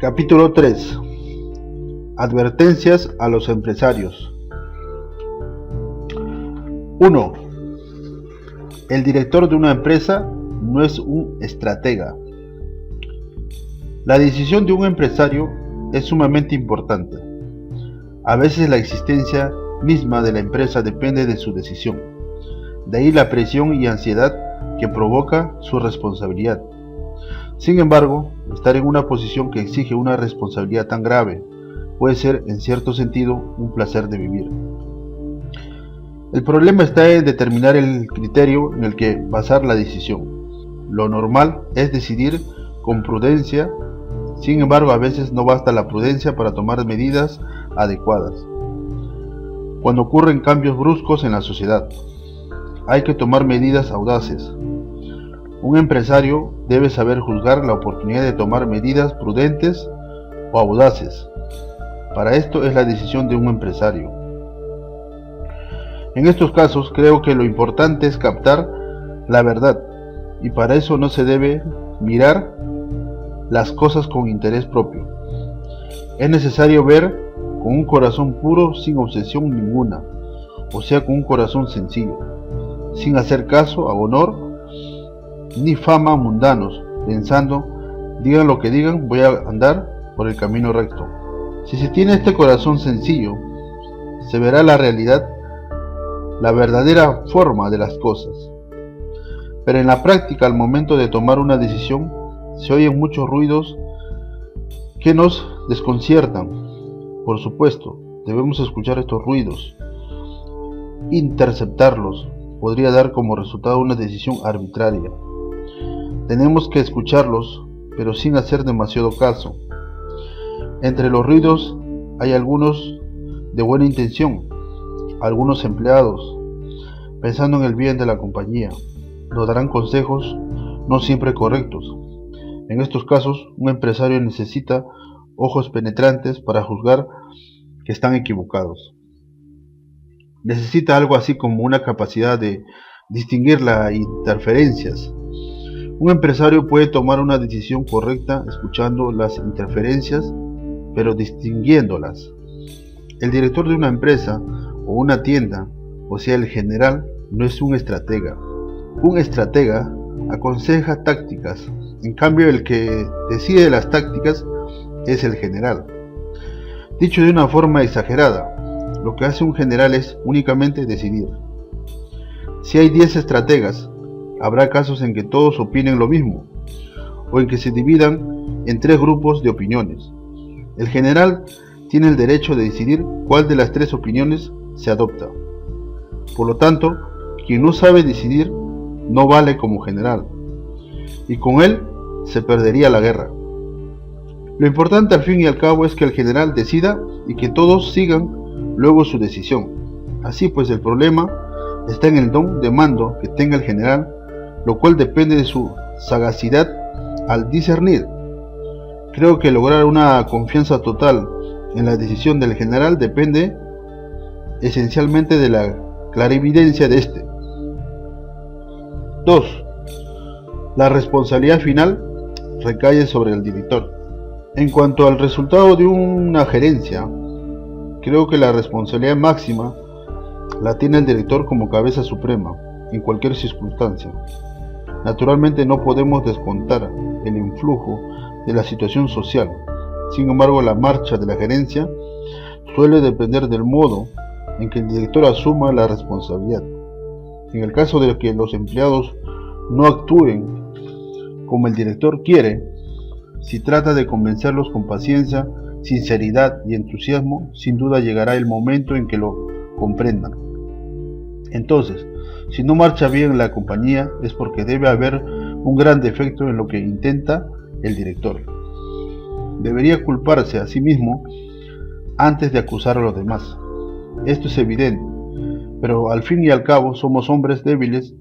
Capítulo 3. Advertencias a los empresarios. 1. El director de una empresa no es un estratega. La decisión de un empresario es sumamente importante. A veces la existencia misma de la empresa depende de su decisión. De ahí la presión y ansiedad que provoca su responsabilidad. Sin embargo, estar en una posición que exige una responsabilidad tan grave puede ser, en cierto sentido, un placer de vivir. El problema está en determinar el criterio en el que basar la decisión. Lo normal es decidir con prudencia, sin embargo, a veces no basta la prudencia para tomar medidas adecuadas. Cuando ocurren cambios bruscos en la sociedad, hay que tomar medidas audaces. Un empresario debe saber juzgar la oportunidad de tomar medidas prudentes o audaces. Para esto es la decisión de un empresario. En estos casos creo que lo importante es captar la verdad, y para eso no se debe mirar las cosas con interés propio. Es necesario ver con un corazón puro, sin obsesión ninguna, o sea, con un corazón sencillo, sin hacer caso a honor ni fama mundanos, pensando, digan lo que digan, voy a andar por el camino recto. Si se tiene este corazón sencillo, se verá la realidad, la verdadera forma de las cosas. Pero en la práctica, al momento de tomar una decisión, se oyen muchos ruidos que nos desconciertan. Por supuesto, debemos escuchar estos ruidos. Interceptarlos podría dar como resultado una decisión arbitraria. Tenemos que escucharlos, pero sin hacer demasiado caso. Entre los ruidos hay algunos de buena intención. Algunos empleados, pensando en el bien de la compañía, nos darán consejos no siempre correctos. En estos casos, un empresario necesita ojos penetrantes para juzgar que están equivocados. Necesita algo así como una capacidad de distinguir las interferencias. Un empresario puede tomar una decisión correcta escuchando las interferencias, pero distinguiéndolas. El director de una empresa o una tienda, o sea el general, no es un estratega. Un estratega aconseja tácticas, en cambio el que decide las tácticas es el general. Dicho de una forma exagerada, lo que hace un general es únicamente decidir. Si hay 10 estrategas, habrá casos en que todos opinen lo mismo, o en que se dividan en 3 grupos de opiniones. El general tiene el derecho de decidir cuál de las 3 opiniones se adopta. Por lo tanto, quien no sabe decidir no vale como general, y con él se perdería la guerra. Lo importante al fin y al cabo es que el general decida y que todos sigan luego su decisión. Así pues, el problema está en el don de mando que tenga el general, lo cual depende de su sagacidad al discernir. Creo que lograr una confianza total en la decisión del general depende esencialmente de la clarividencia de este. 2. La responsabilidad final recae sobre el director. En cuanto al resultado de una gerencia, creo que la responsabilidad máxima la tiene el director como cabeza suprema en cualquier circunstancia. Naturalmente no podemos descontar el influjo de la situación social. Sin embargo, la marcha de la gerencia suele depender del modo en que el director asuma la responsabilidad. En el caso de que los empleados no actúen como el director quiere, si trata de convencerlos con paciencia, sinceridad y entusiasmo, sin duda llegará el momento en que lo comprendan. Entonces, si no marcha bien la compañía, es porque debe haber un gran defecto en lo que intenta el director. Debería culparse a sí mismo antes de acusar a los demás. Esto es evidente, pero al fin y al cabo somos hombres débiles,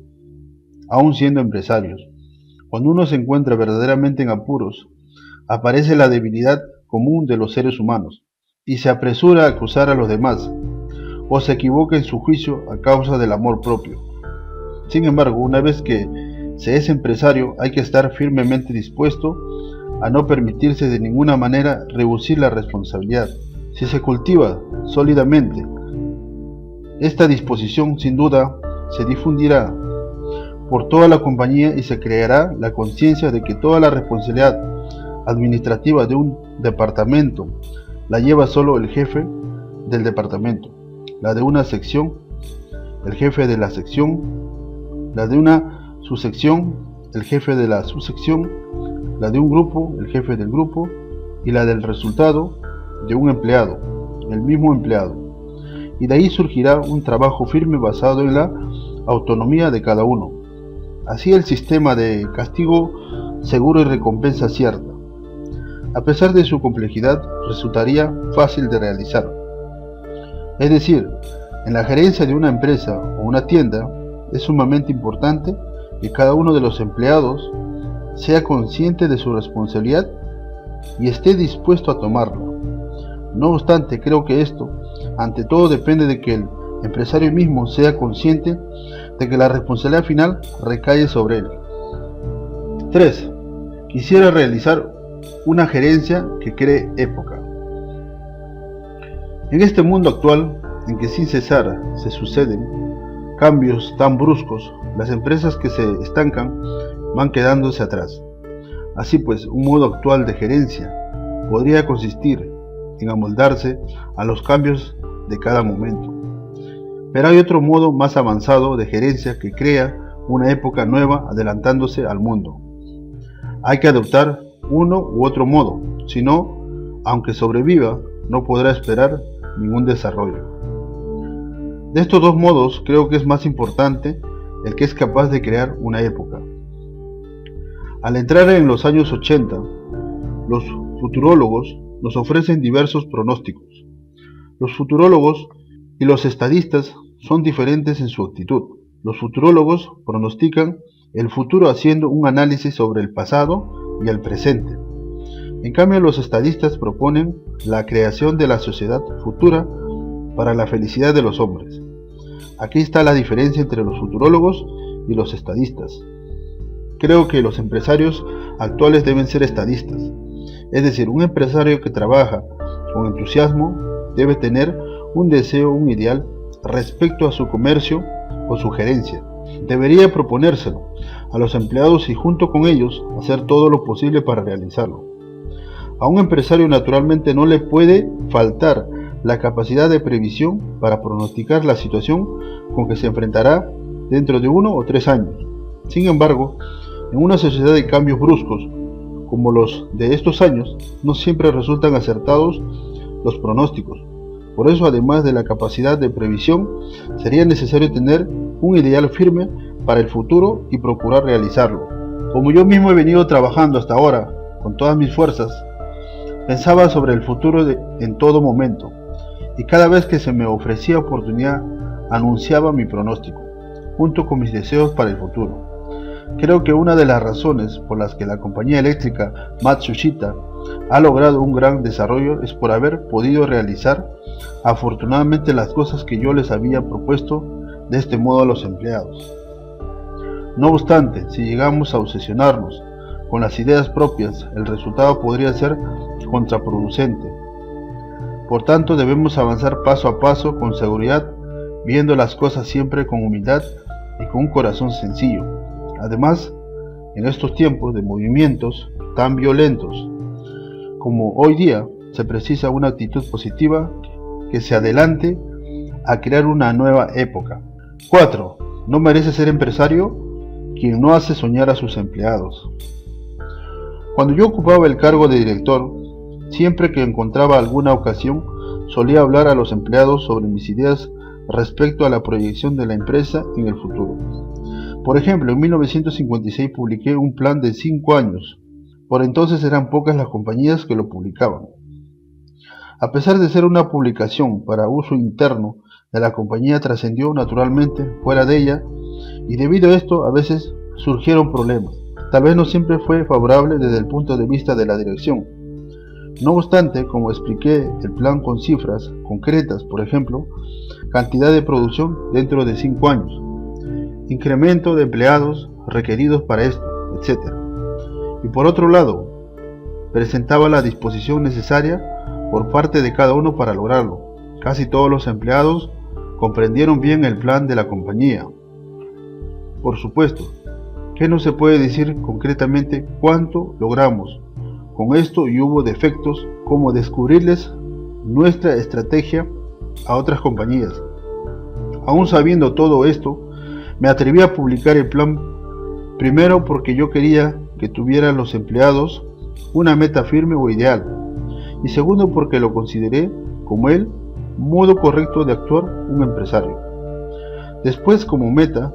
aún siendo empresarios. Cuando uno se encuentra verdaderamente en apuros, aparece la debilidad común de los seres humanos, y se apresura a acusar a los demás, o se equivoca en su juicio a causa del amor propio. Sin embargo, una vez que se es empresario, hay que estar firmemente dispuesto a no permitirse de ninguna manera reducir la responsabilidad. Si se cultiva sólidamente esta disposición, sin duda se difundirá por toda la compañía y se creará la conciencia de que toda la responsabilidad administrativa de un departamento la lleva solo el jefe del departamento, la de una sección, el jefe de la sección, la de una subsección, el jefe de la subsección, la de un grupo, el jefe del grupo, y la del resultado de un empleado, el mismo empleado. Y de ahí surgirá un trabajo firme basado en la autonomía de cada uno. Así el sistema de castigo seguro y recompensa cierta, a pesar de su complejidad, resultaría fácil de realizar. Es decir, en la gerencia de una empresa o una tienda es sumamente importante que cada uno de los empleados sea consciente de su responsabilidad y esté dispuesto a tomarla. No obstante, creo que esto, ante todo, depende de que el empresario mismo sea consciente de que la responsabilidad final recae sobre él. 3. Quisiera realizar una gerencia que cree época. En este mundo actual, en que sin cesar se suceden cambios tan bruscos, las empresas que se estancan van quedándose atrás. Así pues, un modo actual de gerencia podría consistir en amoldarse a los cambios de cada momento. Pero hay otro modo más avanzado de gerencia que crea una época nueva adelantándose al mundo. Hay que adoptar uno u otro modo, si no, aunque sobreviva, no podrá esperar ningún desarrollo. De estos dos modos, creo que es más importante el que es capaz de crear una época. Al entrar en los años 80, los futurólogos nos ofrecen diversos pronósticos. Los futurólogos y los estadistas son diferentes en su actitud. Los futurólogos pronostican el futuro haciendo un análisis sobre el pasado y el presente. En cambio, los estadistas proponen la creación de la sociedad futura para la felicidad de los hombres. Aquí está la diferencia entre los futurólogos y los estadistas. Creo que los empresarios actuales deben ser estadistas, es decir, un empresario que trabaja con entusiasmo debe tener un deseo, un ideal respecto a su comercio o su gerencia. Debería proponérselo a los empleados y junto con ellos hacer todo lo posible para realizarlo. A un empresario naturalmente no le puede faltar la capacidad de previsión para pronosticar la situación con que se enfrentará dentro de 1 o 3 años. Sin embargo, en una sociedad de cambios bruscos como los de estos años, no siempre resultan acertados los pronósticos. Por eso, además de la capacidad de previsión, sería necesario tener un ideal firme para el futuro y procurar realizarlo. Como yo mismo he venido trabajando hasta ahora con todas mis fuerzas, pensaba sobre el futuro en todo momento, y cada vez que se me ofrecía oportunidad, anunciaba mi pronóstico, junto con mis deseos para el futuro. Creo que una de las razones por las que la compañía eléctrica Matsushita ha logrado un gran desarrollo es por haber podido realizar afortunadamente las cosas que yo les había propuesto de este modo a los empleados. No obstante, si llegamos a obsesionarnos con las ideas propias, el resultado podría ser contraproducente. Por tanto, debemos avanzar paso a paso con seguridad, viendo las cosas siempre con humildad y con un corazón sencillo. Además, en estos tiempos de movimientos tan violentos como hoy día, se precisa una actitud positiva que se adelante a crear una nueva época. 4. No merece ser empresario quien no hace soñar a sus empleados. Cuando yo ocupaba el cargo de director, siempre que encontraba alguna ocasión, solía hablar a los empleados sobre mis ideas respecto a la proyección de la empresa en el futuro. Por ejemplo, en 1956 publiqué un plan de 5 años. Por entonces eran pocas las compañías que lo publicaban. A pesar de ser una publicación para uso interno de la compañía, trascendió naturalmente fuera de ella, y debido a esto a veces surgieron problemas. Tal vez no siempre fue favorable desde el punto de vista de la dirección. No obstante, como expliqué el plan con cifras concretas, por ejemplo, cantidad de producción dentro de 5 años, incremento de empleados requeridos para esto, etc. Y por otro lado, presentaba la disposición necesaria por parte de cada uno para lograrlo. Casi todos los empleados comprendieron bien el plan de la compañía. Por supuesto, que no se puede decir concretamente cuánto logramos con esto y hubo defectos como descubrirles nuestra estrategia a otras compañías. Aún sabiendo todo esto, me atreví a publicar el plan, primero porque yo quería que tuvieran los empleados una meta firme o ideal, y segundo porque lo consideré como el modo correcto de actuar un empresario. Después, como meta,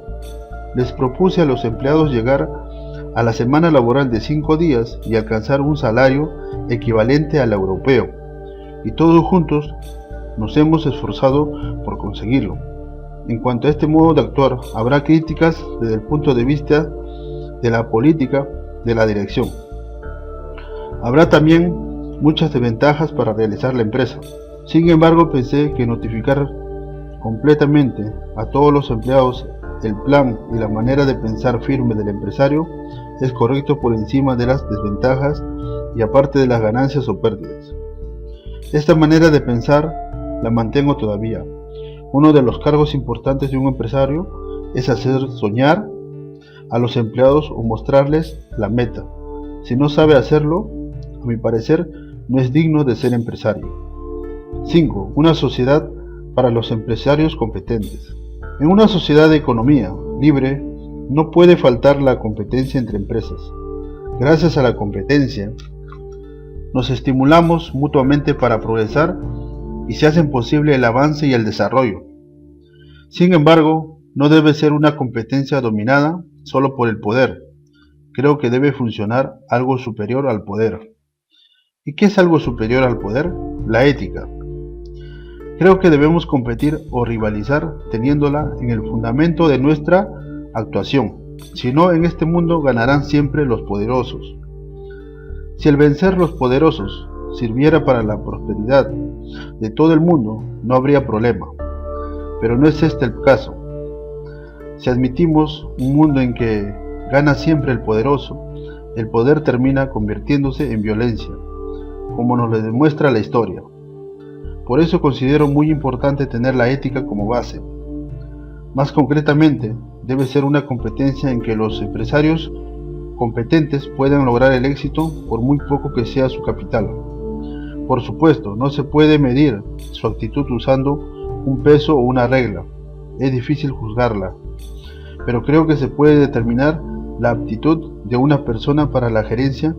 les propuse a los empleados llegar a la semana laboral de 5 días y alcanzar un salario equivalente al europeo, y todos juntos nos hemos esforzado por conseguirlo. En cuanto a este modo de actuar, habrá críticas desde el punto de vista de la política de la dirección. Habrá también muchas desventajas para realizar la empresa. Sin embargo, pensé que notificar completamente a todos los empleados el plan y la manera de pensar firme del empresario es correcto por encima de las desventajas y aparte de las ganancias o pérdidas. Esta manera de pensar la mantengo todavía. Uno de los cargos importantes de un empresario es hacer soñar a los empleados o mostrarles la meta. Si no sabe hacerlo, a mi parecer, no es digno de ser empresario. 5. Una sociedad para los empresarios competentes. En una sociedad de economía libre no puede faltar la competencia entre empresas. Gracias a la competencia, nos estimulamos mutuamente para progresar y se hacen posible el avance y el desarrollo. Sin embargo, no debe ser una competencia dominada solo por el poder. Creo que debe funcionar algo superior al poder. ¿Y qué es algo superior al poder? La ética. Creo que debemos competir o rivalizar teniéndola en el fundamento de nuestra actuación. Si no, en este mundo ganarán siempre los poderosos. Si el vencer los poderosos sirviera para la prosperidad de todo el mundo, no habría problema. Pero no es este el caso. Si admitimos un mundo en que gana siempre el poderoso, el poder termina convirtiéndose en violencia, como nos lo demuestra la historia. Por eso considero muy importante tener la ética como base. Más concretamente, debe ser una competencia en que los empresarios competentes puedan lograr el éxito por muy poco que sea su capital. Por supuesto, no se puede medir su actitud usando un peso o una regla. Es difícil juzgarla, pero creo que se puede determinar la aptitud de una persona para la gerencia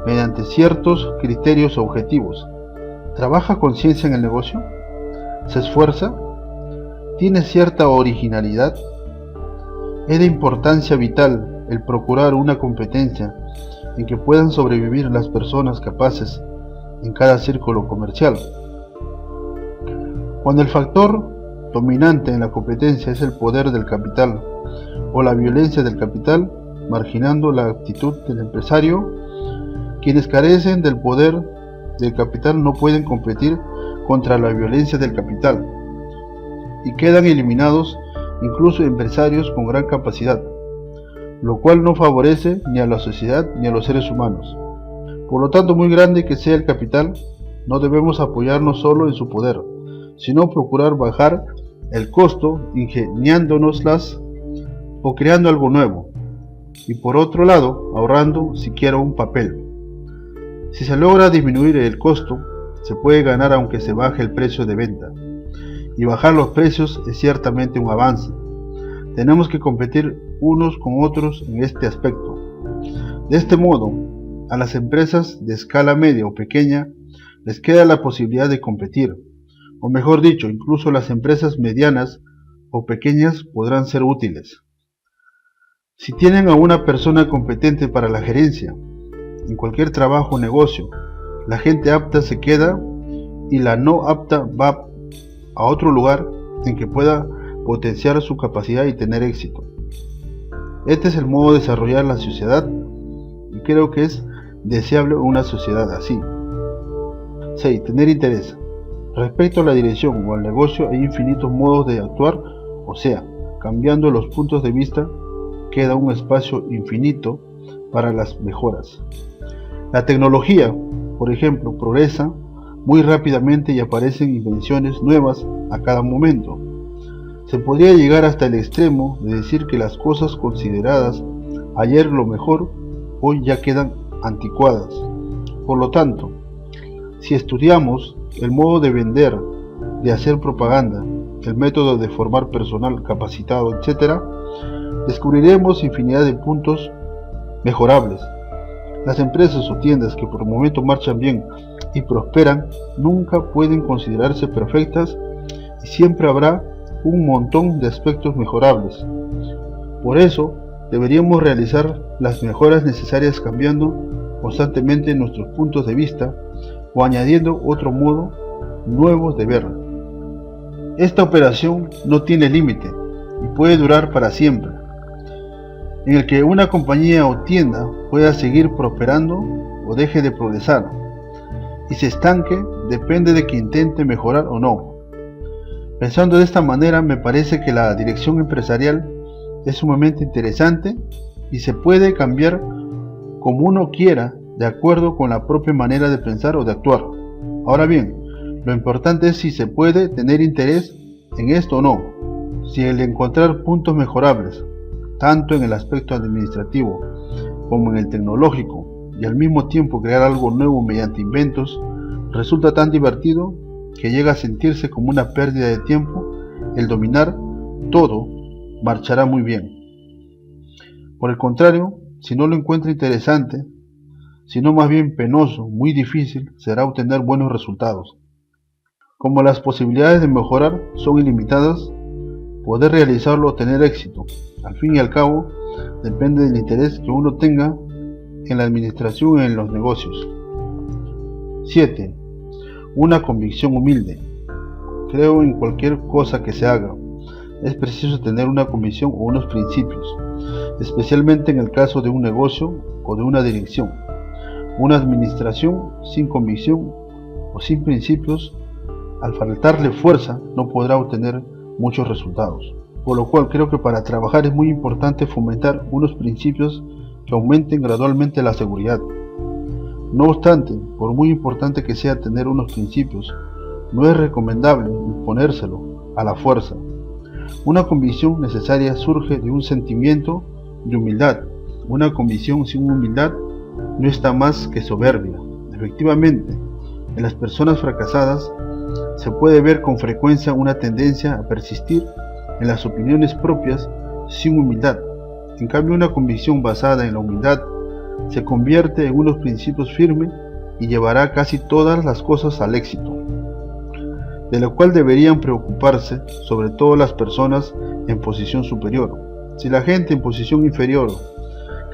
mediante ciertos criterios objetivos. ¿Trabaja con ciencia en el negocio? ¿Se esfuerza? ¿Tiene cierta originalidad? Es de importancia vital el procurar una competencia en que puedan sobrevivir las personas capaces en cada círculo comercial. Cuando el factor dominante en la competencia es el poder del capital o la violencia del capital, marginando la actitud del empresario, quienes carecen del poder del capital no pueden competir contra la violencia del capital y quedan eliminados incluso empresarios con gran capacidad, lo cual no favorece ni a la sociedad ni a los seres humanos. Por lo tanto, muy grande que sea el capital, no debemos apoyarnos solo en su poder, sino procurar bajar el costo ingeniándonoslas o creando algo nuevo, y por otro lado, ahorrando siquiera un papel. Si se logra disminuir el costo, se puede ganar aunque se baje el precio de venta, y bajar los precios es ciertamente un avance. Tenemos que competir unos con otros en este aspecto. De este modo, a las empresas de escala media o pequeña les queda la posibilidad de competir, o mejor dicho, incluso las empresas medianas o pequeñas podrán ser útiles. Si tienen a una persona competente para la gerencia, en cualquier trabajo o negocio, la gente apta se queda y la no apta va a otro lugar en que pueda potenciar su capacidad y tener éxito. Este es el modo de desarrollar la sociedad y creo que es deseable una sociedad así. 6. Tener interés. Respecto a la dirección o al negocio hay infinitos modos de actuar, o sea, cambiando los puntos de vista, queda un espacio infinito para las mejoras. La tecnología, por ejemplo, progresa muy rápidamente y aparecen invenciones nuevas a cada momento. Se podría llegar hasta el extremo de decir que las cosas consideradas ayer lo mejor, hoy ya quedan anticuadas. Por lo tanto, si estudiamos el modo de vender, de hacer propaganda, el método de formar personal capacitado, etc., descubriremos infinidad de puntos mejorables. Las empresas o tiendas que por el momento marchan bien y prosperan nunca pueden considerarse perfectas y siempre habrá un montón de aspectos mejorables. Por eso, deberíamos realizar las mejoras necesarias cambiando constantemente nuestros puntos de vista o añadiendo otro modo nuevos de ver. Esta operación no tiene límite y puede durar para siempre. En el que una compañía o tienda pueda seguir prosperando o deje de progresar y se estanque depende de que intente mejorar o no. Pensando de esta manera, me parece que la dirección empresarial es sumamente interesante y se puede cambiar como uno quiera de acuerdo con la propia manera de pensar o de actuar. Ahora bien, lo importante es si se puede tener interés en esto o no, si el encontrar puntos mejorables, tanto en el aspecto administrativo como en el tecnológico, y al mismo tiempo crear algo nuevo mediante inventos, resulta tan divertido que llega a sentirse como una pérdida de tiempo, el dominar todo marchará muy bien. Por el contrario, si no lo encuentra interesante, sino más bien penoso, muy difícil será obtener buenos resultados. Como las posibilidades de mejorar son ilimitadas, poder realizarlo o tener éxito, al fin y al cabo, depende del interés que uno tenga en la administración y en los negocios. 7. Una convicción humilde. Creo en cualquier cosa que se haga. Es preciso tener una convicción o unos principios, especialmente en el caso de un negocio o de una dirección. Una administración sin convicción o sin principios, al faltarle fuerza, no podrá obtener muchos resultados. Por lo cual creo que para trabajar es muy importante fomentar unos principios que aumenten gradualmente la seguridad. No obstante, por muy importante que sea tener unos principios, no es recomendable imponérselo a la fuerza. Una convicción necesaria surge de un sentimiento de humildad. Una convicción sin humildad no está más que soberbia. Efectivamente, en las personas fracasadas se puede ver con frecuencia una tendencia a persistir en las opiniones propias sin humildad. En cambio, una convicción basada en la humildad se convierte en unos principios firmes y llevará casi todas las cosas al éxito, de lo cual deberían preocuparse sobre todo las personas en posición superior. Si la gente en posición inferior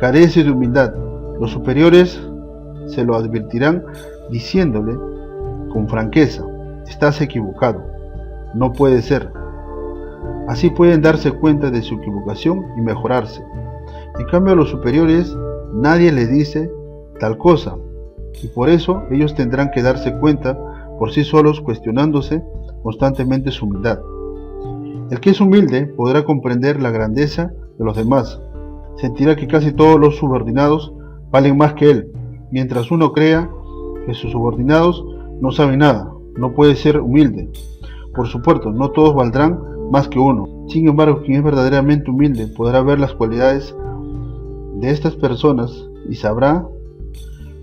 carece de humildad, los superiores se lo advertirán diciéndole con franqueza: estás equivocado, no puede ser. Así pueden darse cuenta de su equivocación y mejorarse. En cambio, a los superiores nadie les dice tal cosa, y por eso ellos tendrán que darse cuenta por sí solos, cuestionándose constantemente su humildad. El que es humilde podrá comprender la grandeza de los demás, sentirá que casi todos los subordinados valen más que él, mientras uno crea que sus subordinados no saben nada. No puede ser humilde. Por supuesto, no todos valdrán más que uno. Sin embargo, quien es verdaderamente humilde podrá ver las cualidades de estas personas y sabrá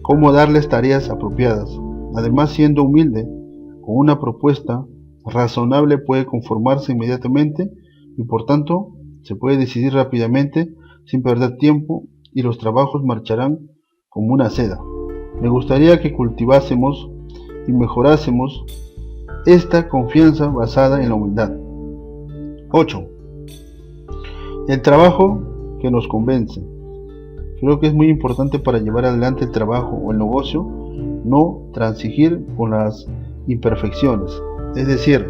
cómo darles tareas apropiadas. Además, siendo humilde, con una propuesta razonable puede conformarse inmediatamente y por tanto se puede decidir rápidamente sin perder tiempo y los trabajos marcharán como una seda. Me gustaría que cultivásemos y mejorásemos esta confianza basada en la humildad. 8. El trabajo que nos convence. Creo que es muy importante para llevar adelante el trabajo o el negocio no transigir con las imperfecciones, es decir,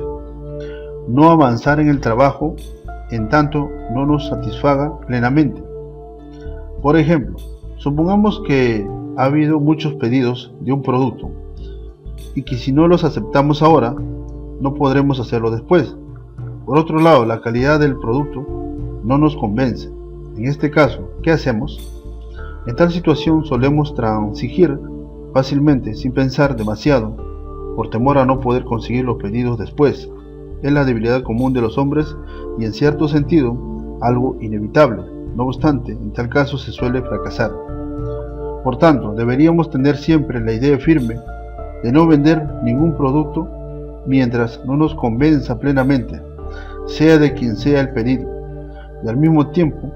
no avanzar en el trabajo en tanto no nos satisfaga plenamente. Por ejemplo, supongamos que ha habido muchos pedidos de un producto y que si no los aceptamos ahora, no podremos hacerlo después. Por otro lado, la calidad del producto no nos convence. En este caso, ¿qué hacemos? En tal situación solemos transigir fácilmente sin pensar demasiado, por temor a no poder conseguir los pedidos después. Es la debilidad común de los hombres y en cierto sentido algo inevitable. No obstante, en tal caso se suele fracasar. Por tanto, deberíamos tener siempre la idea firme de no vender ningún producto mientras no nos convenza plenamente, sea de quien sea el pedido. Y al mismo tiempo,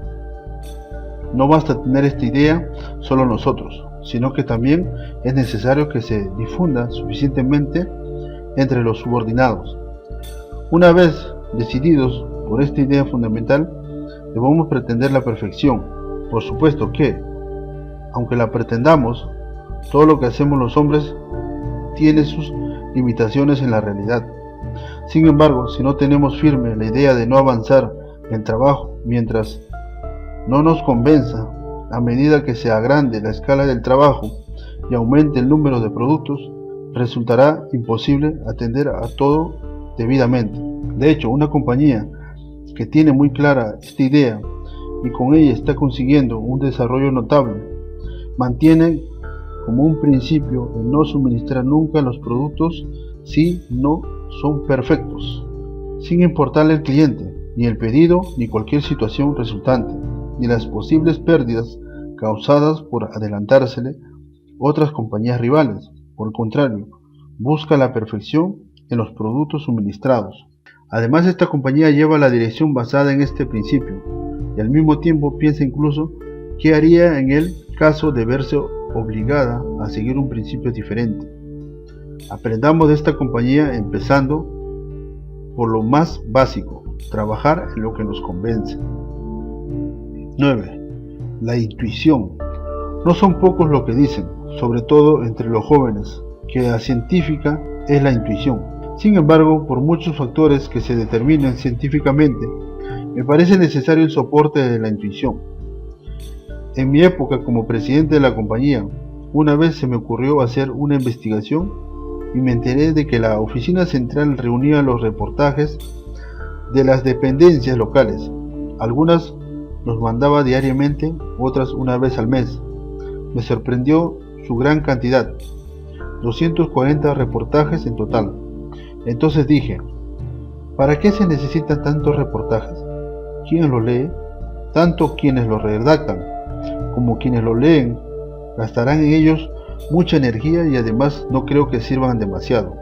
no basta tener esta idea solo nosotros, sino que también es necesario que se difunda suficientemente entre los subordinados. Una vez decididos por esta idea fundamental, debemos pretender la perfección. Por supuesto que, aunque la pretendamos, todo lo que hacemos los hombres tiene sus limitaciones en la realidad. Sin embargo, si no tenemos firme la idea de no avanzar en trabajo mientras no nos convenza, a medida que se agrande la escala del trabajo y aumente el número de productos, resultará imposible atender a todo debidamente. De hecho, una compañía que tiene muy clara esta idea y con ella está consiguiendo un desarrollo notable, mantiene como un principio el no suministrar nunca los productos si no son perfectos, sin importarle el cliente, ni el pedido, ni cualquier situación resultante, ni las posibles pérdidas causadas por adelantársele otras compañías rivales. Por el contrario, busca la perfección en los productos suministrados. Además, esta compañía lleva la dirección basada en este principio y al mismo tiempo piensa incluso qué haría en el caso de verse obligada a seguir un principio diferente. Aprendamos de esta compañía empezando por lo más básico: trabajar en lo que nos convence. 9. La intuición. No son pocos los que dicen, sobre todo entre los jóvenes, que la científica es la intuición. Sin embargo, por muchos factores que se determinan científicamente, me parece necesario el soporte de la intuición. En mi época como presidente de la compañía, una vez se me ocurrió hacer una investigación y me enteré de que la oficina central reunía los reportajes de las dependencias locales. Algunas los mandaba diariamente, otras una vez al mes. Me sorprendió su gran cantidad, 240 reportajes en total. Entonces dije, ¿para qué se necesitan tantos reportajes? ¿Quién los lee? Tanto quienes los redactan como quienes los leen gastarán en ellos mucha energía y además no creo que sirvan demasiado.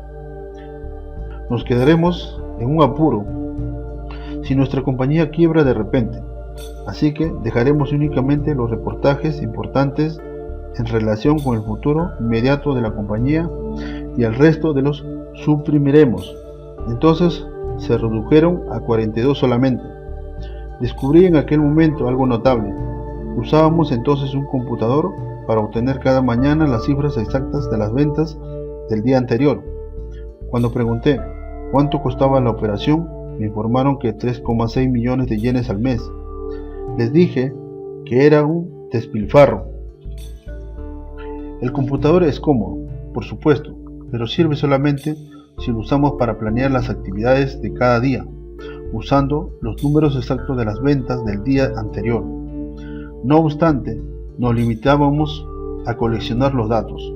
Nos quedaremos en un apuro si nuestra compañía quiebra de repente, así que dejaremos únicamente los reportajes importantes en relación con el futuro inmediato de la compañía y al resto de los suprimiremos. Entonces se redujeron a 42 solamente. Descubrí en aquel momento algo notable. Usábamos entonces un computador para obtener cada mañana las cifras exactas de las ventas del día anterior. Cuando pregunté cuánto costaba la operación, me informaron que 3,6 millones de yenes al mes. Les dije que era un despilfarro. El computador es cómodo, por supuesto, pero sirve solamente si lo usamos para planear las actividades de cada día, usando los números exactos de las ventas del día anterior. No obstante, nos limitábamos a coleccionar los datos.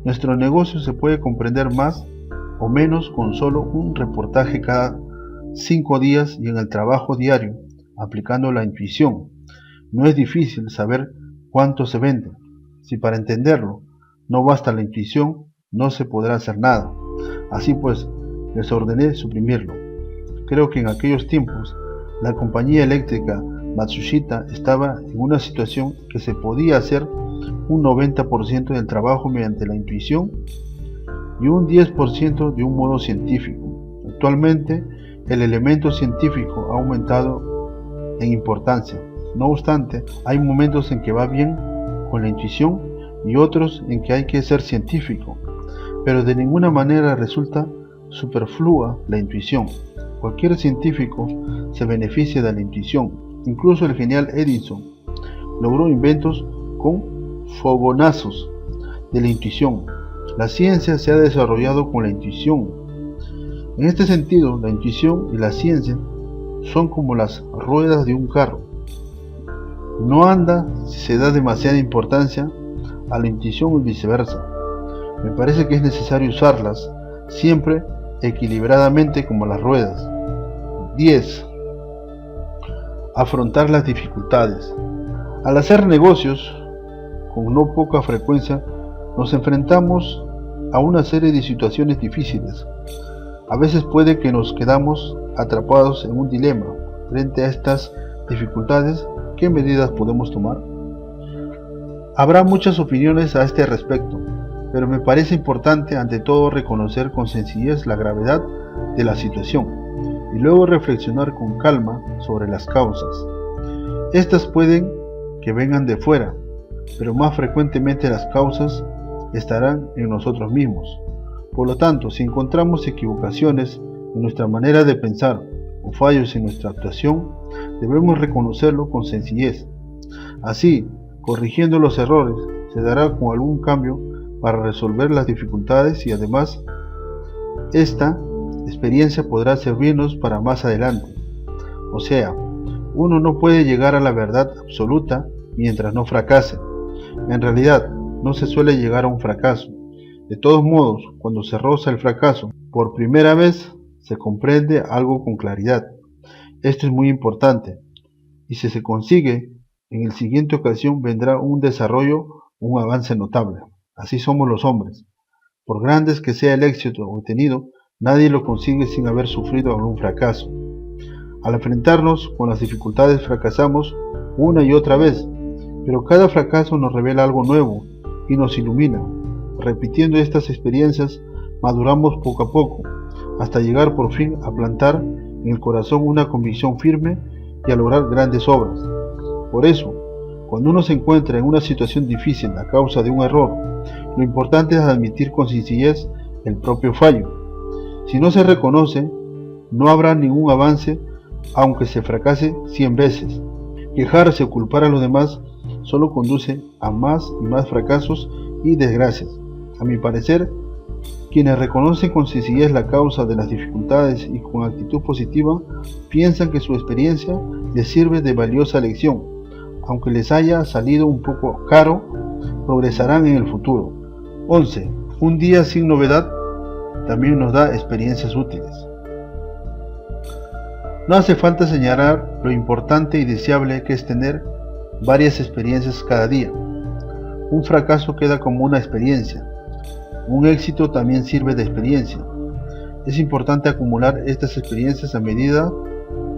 Nuestro negocio se puede comprender más o menos con solo un reportaje cada 5 días y en el trabajo diario, aplicando la intuición. No es difícil saber cuánto se vende. Si para entenderlo no basta la intuición, no se podrá hacer nada. Así pues, les ordené suprimirlo. Creo que en aquellos tiempos la compañía eléctrica Matsushita estaba en una situación que se podía hacer un 90% del trabajo mediante la intuición y un 10% de un modo científico. Actualmente el elemento científico ha aumentado en importancia. No obstante, hay momentos en que va bien con la intuición y otros en que hay que ser científico, pero de ninguna manera resulta superflua la intuición. Cualquier científico se beneficia de la intuición. Incluso el genial Edison logró inventos con fogonazos de la intuición. La ciencia se ha desarrollado con la intuición. En este sentido, la intuición y la ciencia son como las ruedas de un carro. No anda si se da demasiada importancia a la intuición y viceversa. Me parece que es necesario usarlas siempre equilibradamente como las ruedas. 10. Afrontar las dificultades. Al hacer negocios, con no poca frecuencia, nos enfrentamos a una serie de situaciones difíciles. A veces puede que nos quedamos atrapados en un dilema. Frente a estas dificultades, ¿qué medidas podemos tomar? Habrá muchas opiniones a este respecto, pero me parece importante ante todo reconocer con sencillez la gravedad de la situación y luego reflexionar con calma sobre las causas. Estas pueden que vengan de fuera, pero más frecuentemente las causas estarán en nosotros mismos. Por lo tanto, si encontramos equivocaciones en nuestra manera de pensar o fallos en nuestra actuación, debemos reconocerlo con sencillez. Así, corrigiendo los errores, se dará con algún cambio para resolver las dificultades y además esta experiencia podrá servirnos para más adelante. O sea, uno no puede llegar a la verdad absoluta mientras no fracase. En realidad, no se suele llegar a un fracaso. De todos modos, cuando se roza el fracaso por primera vez, se comprende algo con claridad. Esto es muy importante, y si se consigue, en la siguiente ocasión vendrá un desarrollo, un avance notable. Así somos los hombres. Por grandes que sea el éxito obtenido, nadie lo consigue sin haber sufrido algún fracaso. Al enfrentarnos con las dificultades fracasamos una y otra vez, pero cada fracaso nos revela algo nuevo y nos ilumina. Repitiendo estas experiencias, maduramos poco a poco, hasta llegar por fin a plantar en el corazón una convicción firme y a lograr grandes obras. Por eso, cuando uno se encuentra en una situación difícil a causa de un error, lo importante es admitir con sencillez el propio fallo. Si no se reconoce, no habrá ningún avance aunque se fracase 100 veces. Quejarse o culpar a los demás solo conduce a más y más fracasos y desgracias. A mi parecer, quienes reconocen con sencillez la causa de las dificultades y con actitud positiva, piensan que su experiencia les sirve de valiosa lección. Aunque les haya salido un poco caro, progresarán en el futuro. 11. Un día sin novedad también nos da experiencias útiles. No hace falta señalar lo importante y deseable que es tener varias experiencias cada día. Un fracaso queda como una experiencia. Un éxito también sirve de experiencia. Es importante acumular estas experiencias a medida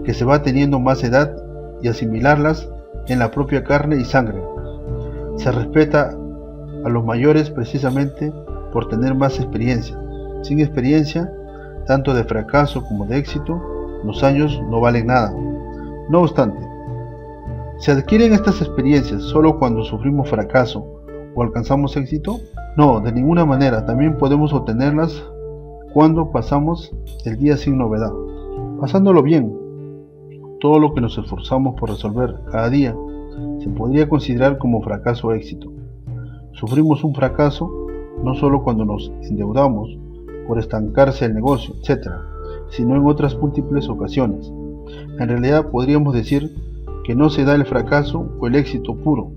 que se va teniendo más edad y asimilarlas en la propia carne y sangre. Se respeta a los mayores precisamente por tener más experiencia. Sin experiencia, tanto de fracaso como de éxito, los años no valen nada. No obstante, ¿se adquieren estas experiencias solo cuando sufrimos fracaso o alcanzamos éxito? No, de ninguna manera. También podemos obtenerlas cuando pasamos el día sin novedad, pasándolo bien. Todo lo que nos esforzamos por resolver cada día se podría considerar como fracaso o éxito. Sufrimos un fracaso no solo cuando nos endeudamos por estancarse el negocio, etc., sino en otras múltiples ocasiones. En realidad podríamos decir que no se da el fracaso o el éxito puro,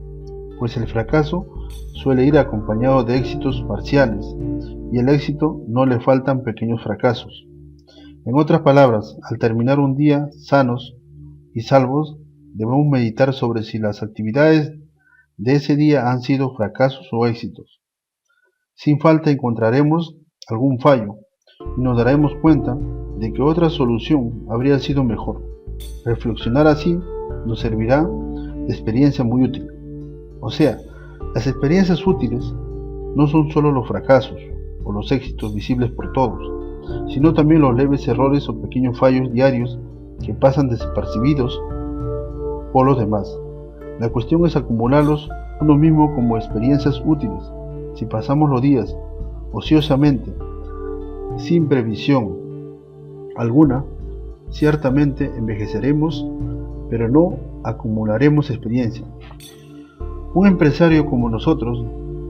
pues el fracaso suele ir acompañado de éxitos parciales y el éxito no le faltan pequeños fracasos. En otras palabras, al terminar un día sanos y salvos, debemos meditar sobre si las actividades de ese día han sido fracasos o éxitos. Sin falta encontraremos algún fallo y nos daremos cuenta de que otra solución habría sido mejor. Reflexionar así nos servirá de experiencia muy útil. O sea, las experiencias útiles no son solo los fracasos o los éxitos visibles por todos, sino también los leves errores o pequeños fallos diarios que pasan desapercibidos por los demás. La cuestión es acumularlos uno mismo como experiencias útiles. Si pasamos los días ociosamente, sin previsión alguna, ciertamente envejeceremos, pero no acumularemos experiencia. Un empresario como nosotros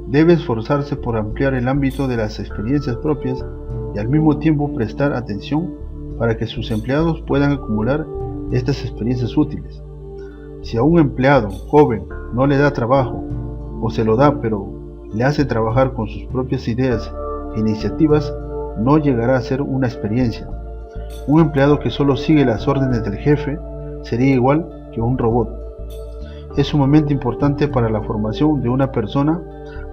debe esforzarse por ampliar el ámbito de las experiencias propias y al mismo tiempo prestar atención para que sus empleados puedan acumular estas experiencias útiles. Si a un empleado joven no le da trabajo, o se lo da pero le hace trabajar con sus propias ideas e iniciativas, no llegará a ser una experiencia. Un empleado que solo sigue las órdenes del jefe sería igual que un robot. Es sumamente importante para la formación de una persona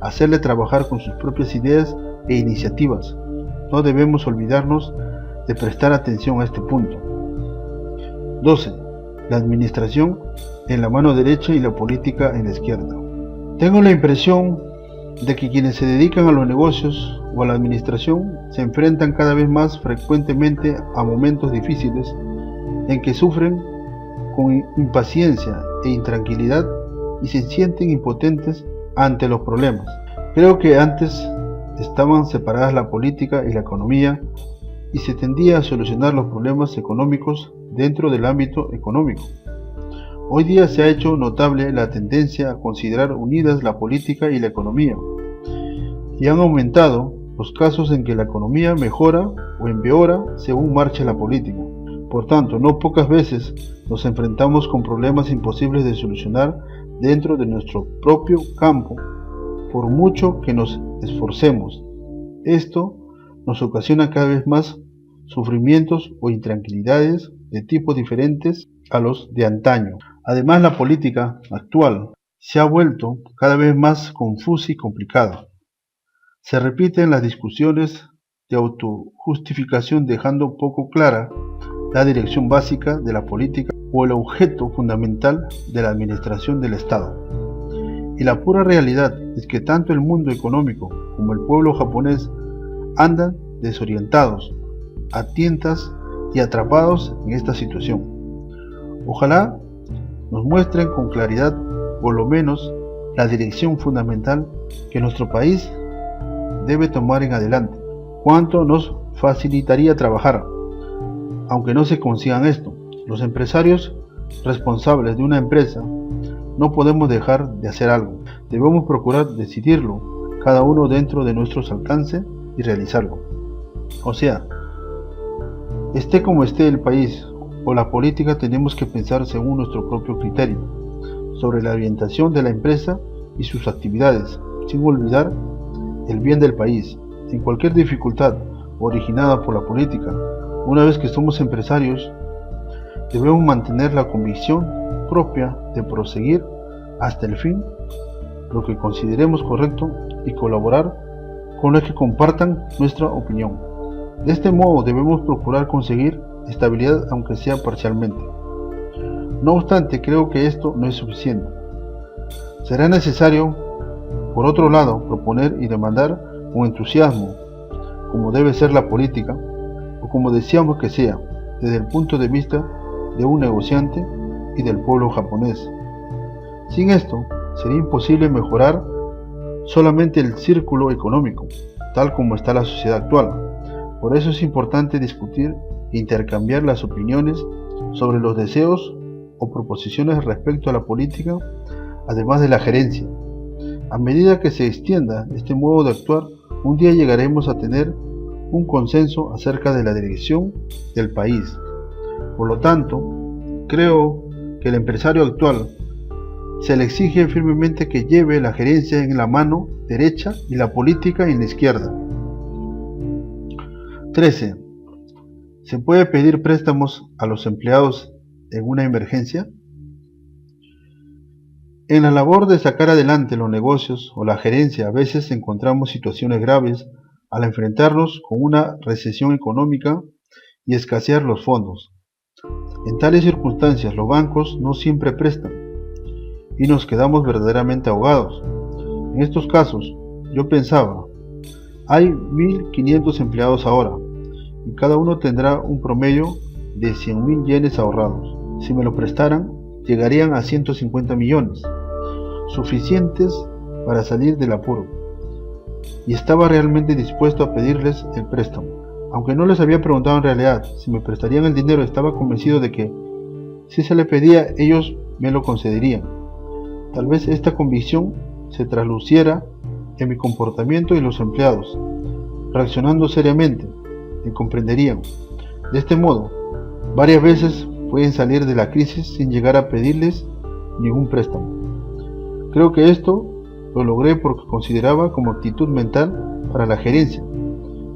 hacerle trabajar con sus propias ideas e iniciativas. No debemos olvidarnos de prestar atención a este punto. 12. La administración en la mano derecha y la política en la izquierda. Tengo la impresión de que quienes se dedican a los negocios o a la administración se enfrentan cada vez más frecuentemente a momentos difíciles en que sufren con impaciencia e intranquilidad y se sienten impotentes ante los problemas. Creo que antes estaban separadas la política y la economía y se tendía a solucionar los problemas económicos dentro del ámbito económico. Hoy día se ha hecho notable la tendencia a considerar unidas la política y la economía, y han aumentado los casos en que la economía mejora o empeora según marcha la política. Por tanto, no pocas veces nos enfrentamos con problemas imposibles de solucionar dentro de nuestro propio campo, por mucho que nos esforcemos. Esto nos ocasiona cada vez más sufrimientos o intranquilidades de tipos diferentes a los de antaño. Además, la política actual se ha vuelto cada vez más confusa y complicada. Se repiten las discusiones de autojustificación, dejando poco clara la dirección básica de la política o el objeto fundamental de la administración del Estado. Y la pura realidad es que tanto el mundo económico como el pueblo japonés andan desorientados, a tientas y atrapados en esta situación. Ojalá nos muestren con claridad, por lo menos, la dirección fundamental que nuestro país debe tomar en adelante. Cuánto nos facilitaría trabajar, aunque no se consigan esto. Los empresarios responsables de una empresa no podemos dejar de hacer algo. Debemos procurar decidirlo, cada uno dentro de nuestros alcances, y realizarlo. O sea, esté como esté el país o la política, tenemos que pensar según nuestro propio criterio sobre la orientación de la empresa y sus actividades, sin olvidar el bien del país. En cualquier dificultad originada por la política, una vez que somos empresarios, debemos mantener la convicción propia de proseguir hasta el fin lo que consideremos correcto y colaborar con los que compartan nuestra opinión. De este modo debemos procurar conseguir estabilidad, aunque sea parcialmente. No obstante, creo que esto no es suficiente. Será necesario, por otro lado, proponer y demandar con entusiasmo, como debe ser la política, o como deseamos que sea, desde el punto de vista de un negociante y del pueblo japonés. Sin esto, sería imposible mejorar solamente el círculo económico, tal como está la sociedad actual. Por eso es importante discutir e intercambiar las opiniones sobre los deseos o proposiciones respecto a la política, además de la gerencia. A medida que se extienda este modo de actuar, un día llegaremos a tener un consenso acerca de la dirección del país. Por lo tanto, creo que el empresario actual se le exige firmemente que lleve la gerencia en la mano derecha y la política en la izquierda. 13. ¿Se puede pedir préstamos a los empleados en una emergencia? En la labor de sacar adelante los negocios o la gerencia, a veces encontramos situaciones graves al enfrentarnos con una recesión económica y escasear los fondos. En tales circunstancias, los bancos no siempre prestan y nos quedamos verdaderamente ahogados. En estos casos, yo pensaba, hay 1.500 empleados ahora y cada uno tendrá un promedio de 100.000 yenes ahorrados. Si me lo prestaran, llegarían a 150 millones, suficientes para salir del apuro. Y estaba realmente dispuesto a pedirles el préstamo. Aunque no les había preguntado en realidad si me prestarían el dinero, estaba convencido de que si se le pedía, ellos me lo concederían. Tal vez esta convicción se trasluciera en mi comportamiento y los empleados, reaccionando seriamente, me comprenderían. De este modo, varias veces pueden salir de la crisis sin llegar a pedirles ningún préstamo. Creo que esto Lo logré porque consideraba como actitud mental para la gerencia,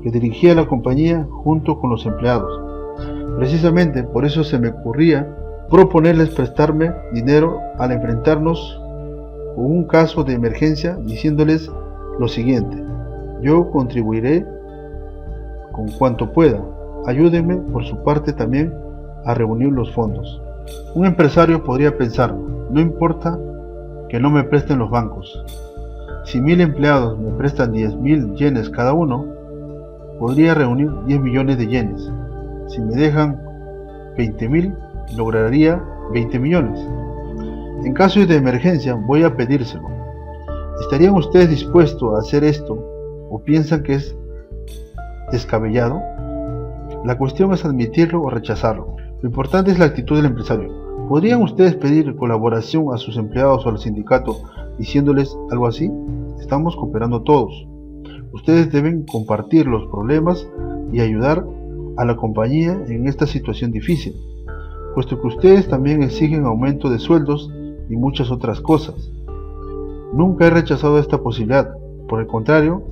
que dirigía la compañía junto con los empleados. Precisamente por eso se me ocurría proponerles prestarme dinero al enfrentarnos con un caso de emergencia, diciéndoles lo siguiente: yo contribuiré con cuanto pueda, ayúdenme por su parte también a reunir los fondos. Un empresario podría pensar: no importa que no me presten los bancos, si 1000 empleados me prestan 10.000 yenes cada uno, podría reunir 10 millones de yenes. Si me dejan 20.000, lograría 20 millones. En caso de emergencia voy a pedírselo. ¿Estarían ustedes dispuestos a hacer esto o piensan que es descabellado? La cuestión es admitirlo o rechazarlo. Lo importante es la actitud del empresario. ¿Podrían ustedes pedir colaboración a sus empleados o al sindicato diciéndoles algo así? Estamos cooperando todos. Ustedes deben compartir los problemas y ayudar a la compañía en esta situación difícil, puesto que ustedes también exigen aumento de sueldos y muchas otras cosas. Nunca he rechazado esta posibilidad, por el contrario,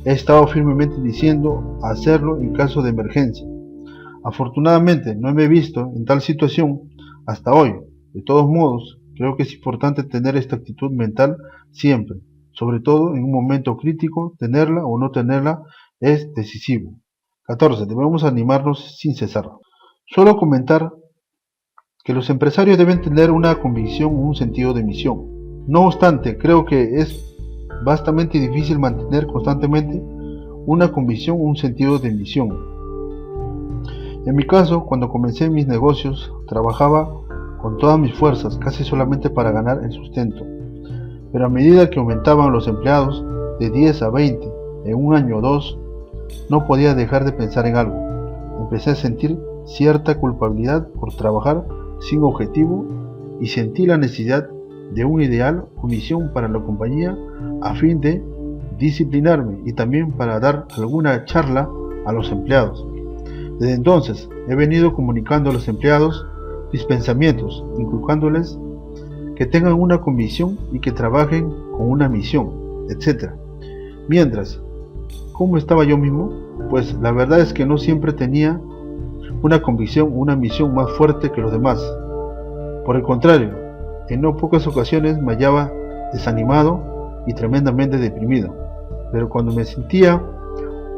he estado firmemente diciendo hacerlo en caso de emergencia. Afortunadamente no me he visto en tal situación hasta hoy. De todos modos, creo que es importante tener esta actitud mental siempre, sobre todo en un momento crítico. Tenerla o no tenerla es decisivo. 14. Debemos animarnos sin cesar. Suelo comentar que los empresarios deben tener una convicción o un sentido de misión. No obstante, creo que es bastante difícil mantener constantemente una convicción o un sentido de misión. En mi caso, cuando comencé mis negocios, trabajaba con todas mis fuerzas, casi solamente para ganar el sustento. Pero a medida que aumentaban los empleados, de 10 a 20, en un año o dos, no podía dejar de pensar en algo. Empecé a sentir cierta culpabilidad por trabajar sin objetivo y sentí la necesidad de un ideal o misión para la compañía a fin de disciplinarme y también para dar alguna charla a los empleados. Desde entonces he venido comunicando a los empleados mis pensamientos, inculcándoles que tengan una convicción y que trabajen con una misión, etc. Mientras, ¿cómo estaba yo mismo? Pues la verdad es que no siempre tenía una convicción o una misión más fuerte que los demás. Por el contrario, en no pocas ocasiones me hallaba desanimado y tremendamente deprimido. Pero cuando me sentía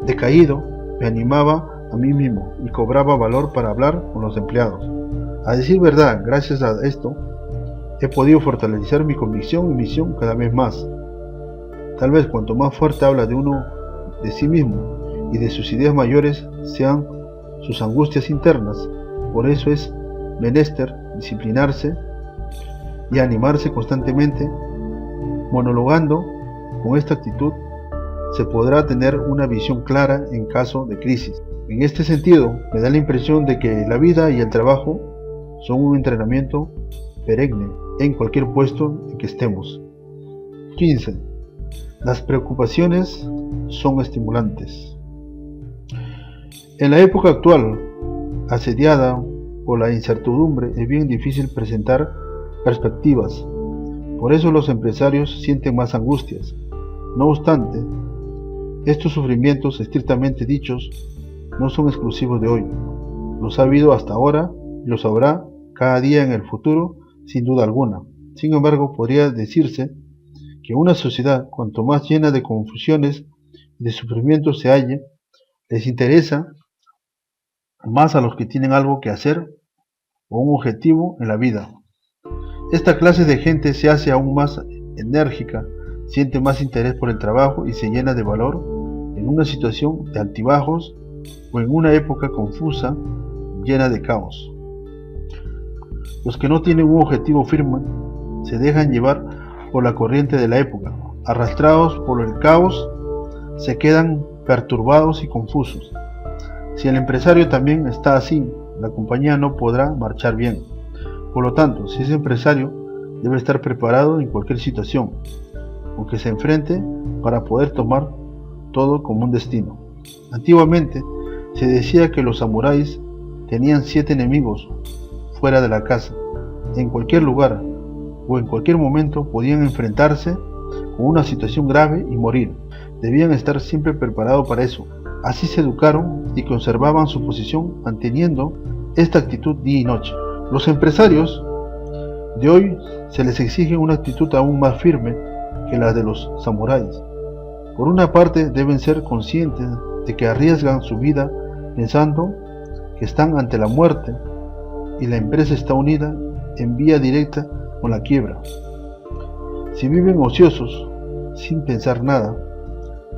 decaído, me animaba a mí mismo y cobraba valor para hablar con los empleados. A decir verdad, gracias a esto, he podido fortalecer mi convicción y misión cada vez más. Tal vez cuanto más fuerte habla de uno de sí mismo y de sus ideas mayores sean sus angustias internas. Por eso es menester disciplinarse y animarse constantemente. Monologando con esta actitud se podrá tener una visión clara en caso de crisis. En este sentido, me da la impresión de que la vida y el trabajo son un entrenamiento perenne en cualquier puesto en que estemos. 15. Las preocupaciones son estimulantes. En la época actual, asediada por la incertidumbre, es bien difícil presentar perspectivas. Por eso los empresarios sienten más angustias. No obstante, estos sufrimientos, estrictamente dichos, no son exclusivos de hoy. Los ha habido hasta ahora y los habrá cada día en el futuro, sin duda alguna. Sin embargo, podría decirse que una sociedad, cuanto más llena de confusiones y de sufrimientos se halle, les interesa más a los que tienen algo que hacer o un objetivo en la vida. Esta clase de gente se hace aún más enérgica, siente más interés por el trabajo y se llena de valor en una situación de altibajos o en una época confusa, llena de caos. Los que no tienen un objetivo firme se dejan llevar por la corriente de la época, arrastrados por el caos, se quedan perturbados y confusos. Si el empresario también está así, la compañía no podrá marchar bien. Por lo tanto, si es empresario, debe estar preparado en cualquier situación con que se enfrente para poder tomar todo como un destino. Antiguamente se decía que los samuráis tenían 7 enemigos fuera de la casa. En cualquier lugar o en cualquier momento podían enfrentarse con una situación grave y morir. Debían estar siempre preparados para eso. Así se educaron y conservaban su posición manteniendo esta actitud día y noche. Los empresarios de hoy se les exige una actitud aún más firme que la de los samuráis. Por una parte, deben ser conscientes de que arriesgan su vida pensando que están ante la muerte y la empresa está unida en vía directa con la quiebra. Si viven ociosos, sin pensar nada,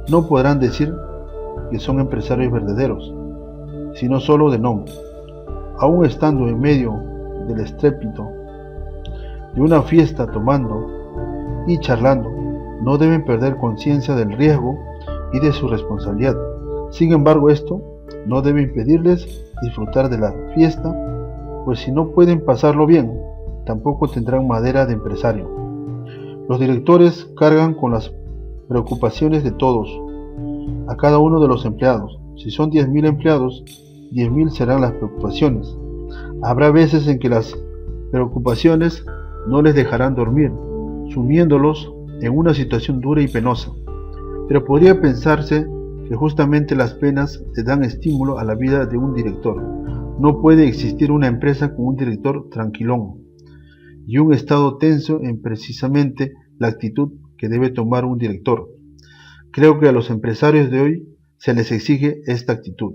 no podrán decir que son empresarios verdaderos, sino solo de nombre. Aún estando en medio del estrépito de una fiesta tomando y charlando, no deben perder conciencia del riesgo y de su responsabilidad. Sin embargo, esto no debe impedirles disfrutar de la fiesta, pues si no pueden pasarlo bien, tampoco tendrán madera de empresario. Los directores cargan con las preocupaciones de todos, a cada uno de los empleados. Si son 10.000 empleados, 10.000 serán las preocupaciones. Habrá veces en que las preocupaciones no les dejarán dormir, sumiéndolos en una situación dura y penosa. Pero podría pensarse que justamente las penas le dan estímulo a la vida de un director. No puede existir una empresa con un director tranquilón y un estado tenso en precisamente la actitud que debe tomar un director. Creo que a los empresarios de hoy se les exige esta actitud.